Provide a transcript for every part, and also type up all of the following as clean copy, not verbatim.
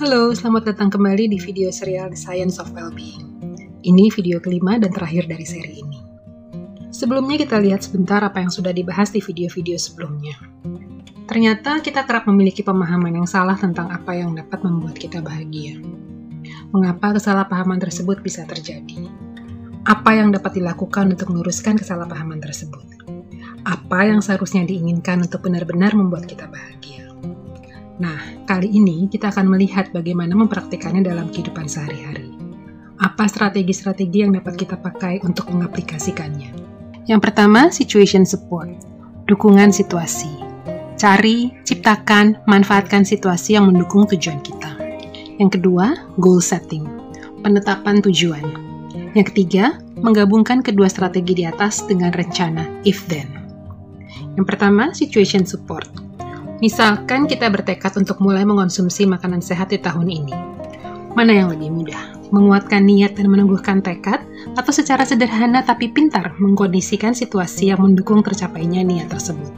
Halo, selamat datang kembali di video serial The Science of Wellbeing. Ini video kelima dan terakhir dari seri ini. Sebelumnya kita lihat sebentar apa yang sudah dibahas di video-video sebelumnya. Ternyata kita kerap memiliki pemahaman yang salah tentang apa yang dapat membuat kita bahagia. Mengapa kesalahpahaman tersebut bisa terjadi? Apa yang dapat dilakukan untuk meluruskan kesalahpahaman tersebut? Apa yang seharusnya diinginkan untuk benar-benar membuat kita bahagia? Nah, kali ini kita akan melihat bagaimana mempraktikannya dalam kehidupan sehari-hari. Apa strategi-strategi yang dapat kita pakai untuk mengaplikasikannya? Yang pertama, situation support, dukungan situasi. Cari, ciptakan, manfaatkan situasi yang mendukung tujuan kita. Yang kedua, goal setting, penetapan tujuan. Yang ketiga, menggabungkan kedua strategi di atas dengan rencana if-then. Yang pertama, situation support. Misalkan kita bertekad untuk mulai mengonsumsi makanan sehat di tahun ini. Mana yang lebih mudah? Menguatkan niat dan meneguhkan tekad, atau secara sederhana tapi pintar mengkondisikan situasi yang mendukung tercapainya niat tersebut?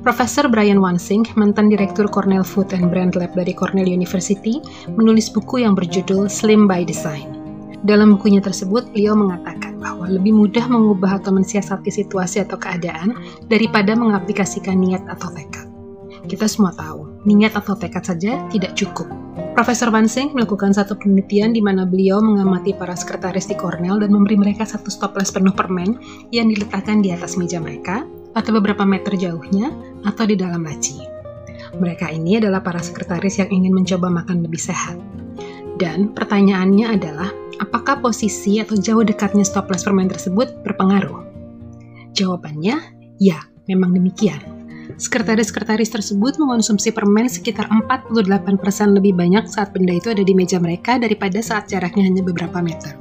Profesor Brian Wansink, mantan Direktur Cornell Food and Brand Lab dari Cornell University, menulis buku yang berjudul Slim by Design. Dalam bukunya tersebut, beliau mengatakan bahwa lebih mudah mengubah atau mensiasati situasi atau keadaan daripada mengaplikasikan niat atau tekad. Kita semua tahu, niat atau tekad saja tidak cukup. Profesor Wansink melakukan satu penelitian di mana beliau mengamati para sekretaris di Cornell dan memberi mereka satu stoples penuh permen yang diletakkan di atas meja mereka, atau beberapa meter jauhnya, atau di dalam laci. Mereka ini adalah para sekretaris yang ingin mencoba makan lebih sehat. Dan pertanyaannya adalah, apakah posisi atau jauh dekatnya stoples permen tersebut berpengaruh? Jawabannya, ya, memang demikian. Sekretaris-sekretaris tersebut mengonsumsi permen sekitar 48% lebih banyak saat benda itu ada di meja mereka daripada saat jaraknya hanya beberapa meter.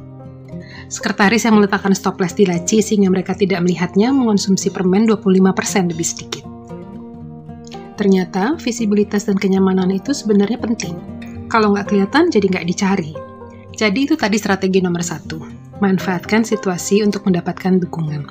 Sekretaris yang meletakkan stoples di laci sehingga mereka tidak melihatnya mengonsumsi permen 25% lebih sedikit. Ternyata, visibilitas dan kenyamanan itu sebenarnya penting. Kalau nggak kelihatan, jadi nggak dicari. Jadi itu tadi strategi nomor 1, manfaatkan situasi untuk mendapatkan dukungan.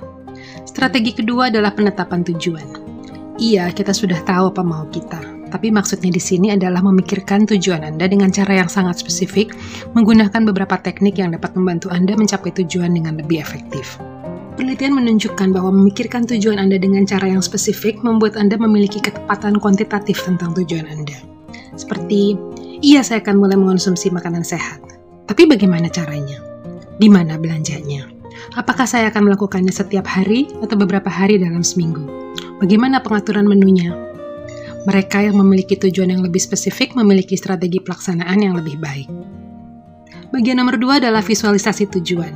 Strategi kedua adalah penetapan tujuan. Iya, kita sudah tahu apa mau kita, tapi maksudnya di sini adalah memikirkan tujuan Anda dengan cara yang sangat spesifik, menggunakan beberapa teknik yang dapat membantu Anda mencapai tujuan dengan lebih efektif. Penelitian menunjukkan bahwa memikirkan tujuan Anda dengan cara yang spesifik membuat Anda memiliki ketepatan kuantitatif tentang tujuan Anda. Seperti, iya saya akan mulai mengonsumsi makanan sehat. Tapi bagaimana caranya? Di mana belanjanya? Apakah saya akan melakukannya setiap hari atau beberapa hari dalam seminggu? Bagaimana pengaturan menunya? Mereka yang memiliki tujuan yang lebih spesifik memiliki strategi pelaksanaan yang lebih baik. Bagian nomor 2 adalah visualisasi tujuan.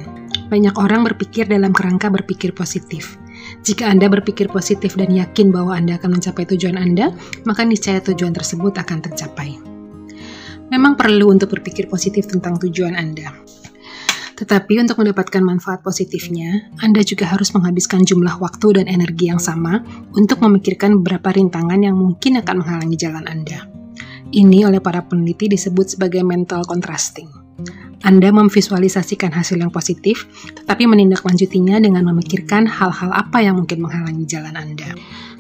Banyak orang berpikir dalam kerangka berpikir positif. Jika Anda berpikir positif dan yakin bahwa Anda akan mencapai tujuan Anda, maka niscaya tujuan tersebut akan tercapai. Memang perlu untuk berpikir positif tentang tujuan Anda. Tetapi untuk mendapatkan manfaat positifnya, Anda juga harus menghabiskan jumlah waktu dan energi yang sama untuk memikirkan beberapa rintangan yang mungkin akan menghalangi jalan Anda. Ini oleh para peneliti disebut sebagai mental contrasting. Anda memvisualisasikan hasil yang positif, tetapi menindaklanjutinya dengan memikirkan hal-hal apa yang mungkin menghalangi jalan Anda.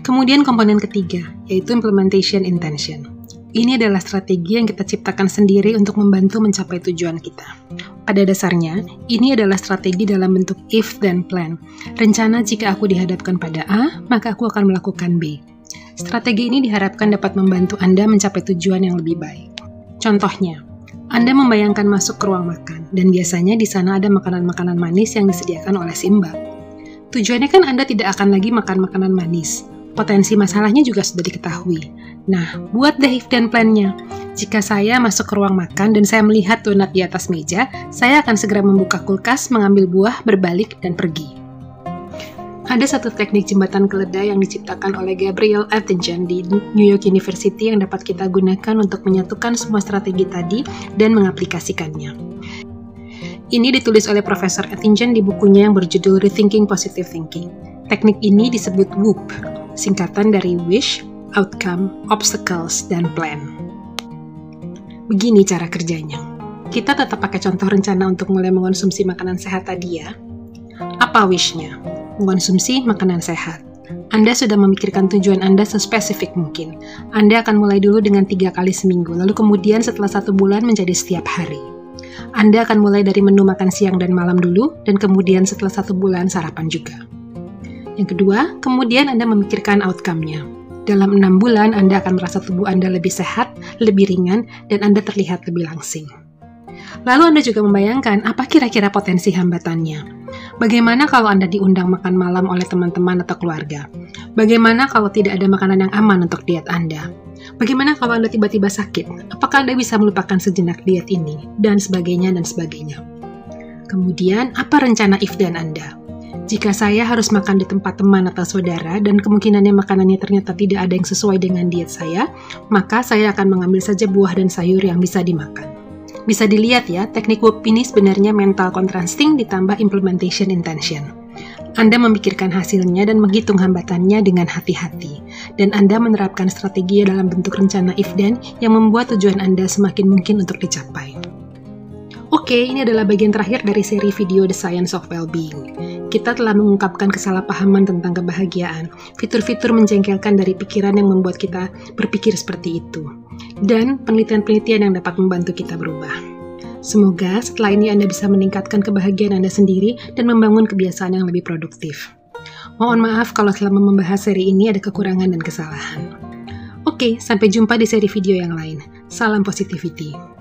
Kemudian komponen ketiga, yaitu implementation intention. Ini adalah strategi yang kita ciptakan sendiri untuk membantu mencapai tujuan kita. Pada dasarnya, ini adalah strategi dalam bentuk if-then plan. Rencana jika aku dihadapkan pada A, maka aku akan melakukan B. Strategi ini diharapkan dapat membantu Anda mencapai tujuan yang lebih baik. Contohnya, Anda membayangkan masuk ke ruang makan, dan biasanya di sana ada makanan-makanan manis yang disediakan oleh si Mbak. Tujuannya kan Anda tidak akan lagi makan makanan manis. Potensi masalahnya juga sudah diketahui. Nah, buat deh if-then plan-nya. Jika saya masuk ke ruang makan dan saya melihat donat di atas meja, saya akan segera membuka kulkas, mengambil buah, berbalik, dan pergi. Ada satu teknik jembatan keledai yang diciptakan oleh Gabriel Oettingen di New York University yang dapat kita gunakan untuk menyatukan semua strategi tadi dan mengaplikasikannya. Ini ditulis oleh Profesor Oettingen di bukunya yang berjudul Rethinking Positive Thinking. Teknik ini disebut WOOP, singkatan dari Wish, Outcome, Obstacles, dan Plan. Begini cara kerjanya. Kita tetap pakai contoh rencana untuk mulai mengonsumsi makanan sehat tadi ya. Apa wish-nya? Mengonsumsi makanan sehat. Anda sudah memikirkan tujuan Anda sespesifik mungkin. Anda akan mulai dulu dengan 3 kali seminggu, lalu kemudian setelah 1 bulan menjadi setiap hari. Anda akan mulai dari menu makan siang dan malam dulu, dan kemudian setelah 1 bulan sarapan juga. Yang kedua, kemudian Anda memikirkan outcome-nya. Dalam 6 bulan, Anda akan merasa tubuh Anda lebih sehat, lebih ringan, dan Anda terlihat lebih langsing. Lalu Anda juga membayangkan apa kira-kira potensi hambatannya. Bagaimana kalau Anda diundang makan malam oleh teman-teman atau keluarga? Bagaimana kalau tidak ada makanan yang aman untuk diet Anda? Bagaimana kalau Anda tiba-tiba sakit? Apakah Anda bisa melupakan sejenak diet ini? Dan sebagainya dan sebagainya. Kemudian, apa rencana if dan Anda? Jika saya harus makan di tempat teman atau saudara dan kemungkinannya makanannya ternyata tidak ada yang sesuai dengan diet saya, maka saya akan mengambil saja buah dan sayur yang bisa dimakan. Bisa dilihat ya, teknik WOOP ini sebenarnya mental contrasting ditambah implementation intention. Anda memikirkan hasilnya dan menghitung hambatannya dengan hati-hati. Dan Anda menerapkan strategi dalam bentuk rencana if-then yang membuat tujuan Anda semakin mungkin untuk dicapai. Oke, ini adalah bagian terakhir dari seri video The Science of Wellbeing. Kita telah mengungkapkan kesalahpahaman tentang kebahagiaan, fitur-fitur menjengkelkan dari pikiran yang membuat kita berpikir seperti itu, dan penelitian-penelitian yang dapat membantu kita berubah. Semoga setelah ini Anda bisa meningkatkan kebahagiaan Anda sendiri dan membangun kebiasaan yang lebih produktif. Mohon maaf kalau selama membahas seri ini ada kekurangan dan kesalahan. Oke, sampai jumpa di seri video yang lain. Salam positivity.